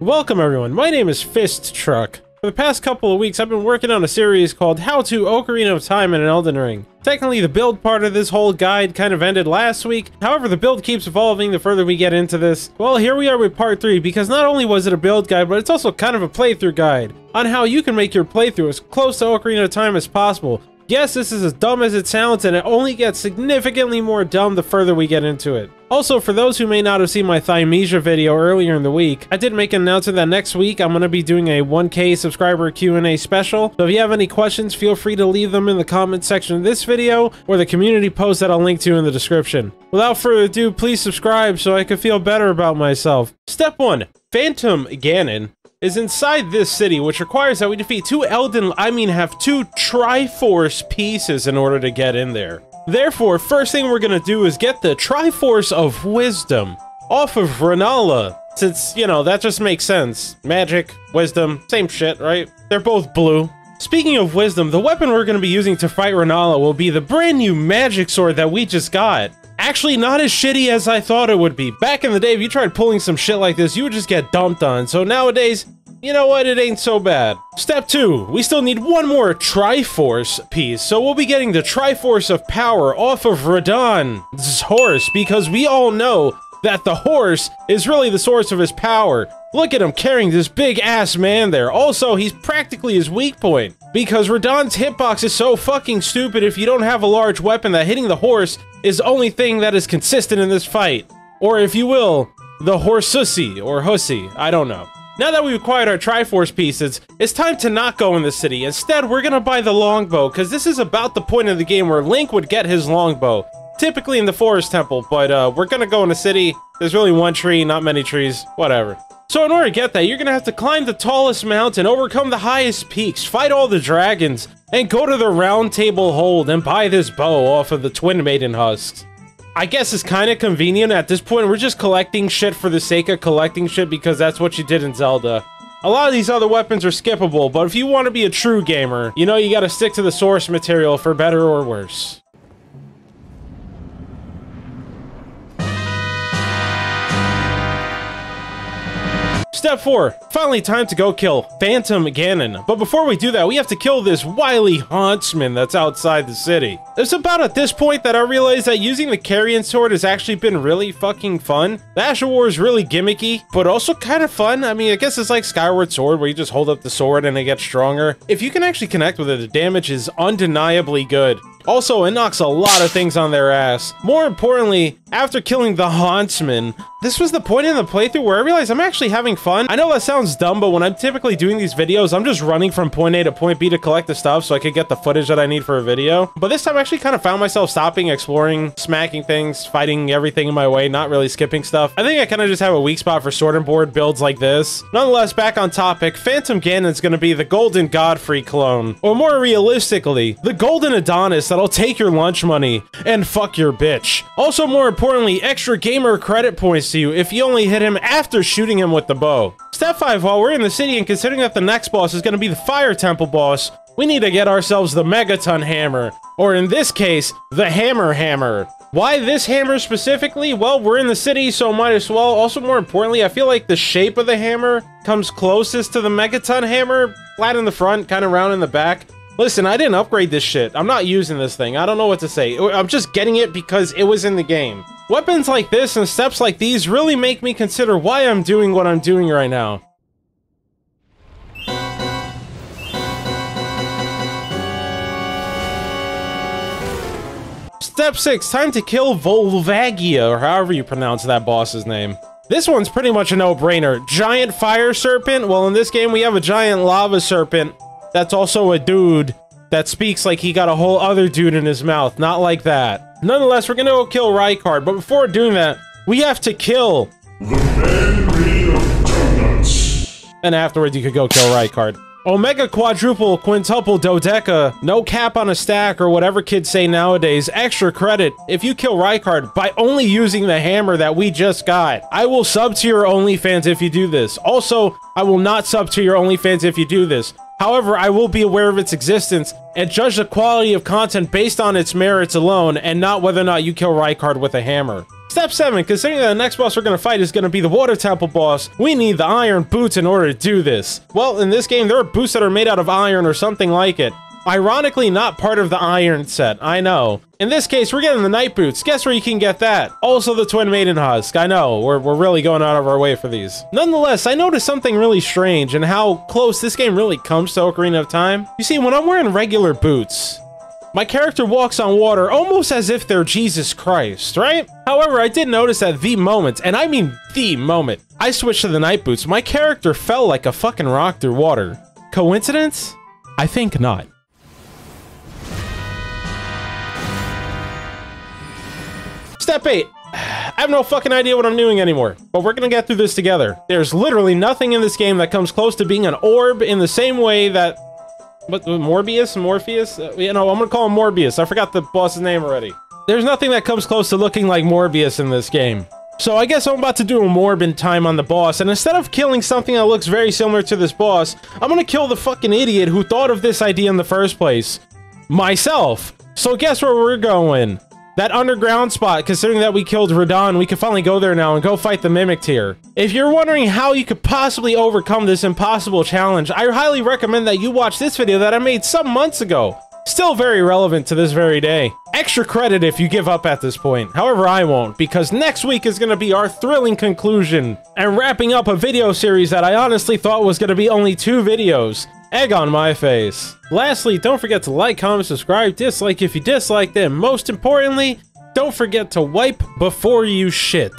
Welcome everyone, my name is Fist Truck. For the past couple of weeks I've been working on a series called How to Ocarina of Time in an Elden Ring. Technically the build part of this whole guide kind of ended last week, however the build keeps evolving the further we get into this. Well, here we are with part 3 because not only was it a build guide, but it's also kind of a playthrough guide on how you can make your playthrough as close to Ocarina of Time as possible. Yes, this is as dumb as it sounds, and it only gets significantly more dumb the further we get into it. Also, for those who may not have seen my Thymesia video earlier in the week, I did make an announcement that next week I'm going to be doing a 1K subscriber Q&A special. So if you have any questions, feel free to leave them in the comment section of this video or the community post that I'll link to in the description. Without further ado, please subscribe so I can feel better about myself. Step 1. Phantom Ganon is inside this city, which requires that we defeat two have two Triforce pieces in order to get in there. Therefore, first thing we're gonna do is get the Triforce of Wisdom off of Rennala, since, you know, that just makes sense. Magic, wisdom, same shit, right? They're both blue. Speaking of wisdom, the weapon we're gonna be using to fight Rennala will be the brand new magic sword that we just got. Actually, not as shitty as I thought it would be. Back in the day, if you tried pulling some shit like this, you would just get dumped on. So nowadays, you know what? It ain't so bad. Step 2. We still need one more Triforce piece, so we'll be getting the Triforce of Power off of Radahn's horse, because we all know that the horse is really the source of his power. Look at him carrying this big-ass man there. Also, he's practically his weak point, because Radahn's hitbox is so fucking stupid if you don't have a large weapon that hitting the horse is the only thing that is consistent in this fight. Or if you will, the horsussy, or hussy, I don't know. Now that we've acquired our Triforce pieces, it's time to not go in the city. Instead, we're gonna buy the longbow, because this is about the point of the game where Link would get his longbow. Typically in the Forest Temple, but we're gonna go in the city. There's really one tree, not many trees, whatever. So in order to get that, you're gonna have to climb the tallest mountain, overcome the highest peaks, fight all the dragons, and go to the Round Table Hold and buy this bow off of the Twin Maiden husks. I guess it's kind of convenient at this point. We're just collecting shit for the sake of collecting shit because that's what you did in Zelda. A lot of these other weapons are skippable, but if you want to be a true gamer, you know you gotta stick to the source material for better or worse. Step 4. Finally time to go kill Phantom Ganon. But before we do that, we have to kill this wily hauntsman that's outside the city. It's about at this point that I realized that using the Carrion Sword has actually been really fucking fun. The Asher War is really gimmicky, but also kind of fun. I mean, I guess it's like Skyward Sword, where you just hold up the sword and it gets stronger. If you can actually connect with it, the damage is undeniably good. Also, it knocks a lot of things on their ass. More importantly, after killing the Hauntsman, this was the point in the playthrough where I realized I'm actually having fun. I know that sounds dumb, but when I'm typically doing these videos, I'm just running from point A to point B to collect the stuff so I could get the footage that I need for a video. But this time I actually kind of found myself stopping, exploring, smacking things, fighting everything in my way, not really skipping stuff. I think I kind of just have a weak spot for sword and board builds like this. Nonetheless, back on topic, Phantom Ganon's gonna be the Golden Godfrey clone. Or more realistically, the Golden Adonis that'll take your lunch money and fuck your bitch. Also, more importantly, extra gamer credit points to you if you only hit him after shooting him with the bow. Step 5, while we're in the city and considering that the next boss is going to be the Fire Temple boss, we need to get ourselves the Megaton Hammer, or in this case, the Hammer. Why this hammer specifically? Well, we're in the city, so might as well. Also, more importantly, I feel like the shape of the hammer comes closest to the Megaton Hammer, flat in the front, kind of round in the back. Listen, I didn't upgrade this shit. I'm not using this thing. I don't know what to say. I'm just getting it because it was in the game. Weapons like this and steps like these really make me consider why I'm doing what I'm doing right now. Step 6, time to kill Volvagia, or however you pronounce that boss's name. This one's pretty much a no-brainer. Giant fire serpent? Well, in this game we have a giant lava serpent that's also a dude that speaks like he got a whole other dude in his mouth. Not like that. Nonetheless, we're gonna go kill Rykard, but before doing that, we have to kill the Man of Donuts. And afterwards, you could go kill Rykard. Omega quadruple quintuple dodeca, no cap on a stack or whatever kids say nowadays, extra credit if you kill Rykard by only using the hammer that we just got. I will sub to your OnlyFans if you do this. Also, I will not sub to your OnlyFans if you do this. However, I will be aware of its existence and judge the quality of content based on its merits alone and not whether or not you kill Rykard with a hammer. Step 7, considering that the next boss we're gonna fight is gonna be the Water Temple boss, we need the iron boots in order to do this. Well, in this game, there are boots that are made out of iron or something like it. Ironically, not part of the iron set, I know. In this case, we're getting the Night Boots. Guess where you can get that? Also the Twin Maiden Husk. I know, we're really going out of our way for these. Nonetheless, I noticed something really strange in how close this game really comes to Ocarina of Time. You see, when I'm wearing regular boots, my character walks on water almost as if they're Jesus Christ, right? However, I did notice at the moment, and I mean the moment, I switched to the Night Boots, my character fell like a fucking rock through water. Coincidence? I think not. Step 8. I have no fucking idea what I'm doing anymore, but we're gonna get through this together. There's literally nothing in this game that comes close to being an orb in the same way that... What, Morbius? Morpheus? You know, I'm gonna call him Morbius. I forgot the boss's name already. There's nothing that comes close to looking like Morbius in this game. So I guess I'm about to do a Morb in time on the boss, and instead of killing something that looks very similar to this boss, I'm gonna kill the fucking idiot who thought of this idea in the first place. Myself. So guess where we're going? That underground spot, considering that we killed Radon, we can finally go there now and go fight the Mimic Tier. If you're wondering how you could possibly overcome this impossible challenge, I highly recommend that you watch this video that I made some months ago. Still very relevant to this very day. Extra credit if you give up at this point. However, I won't, because next week is going to be our thrilling conclusion and wrapping up a video series that I honestly thought was going to be only 2 videos. Egg on my face. Lastly, don't forget to like, comment, subscribe, dislike if you disliked it, and most importantly, don't forget to wipe before you shit.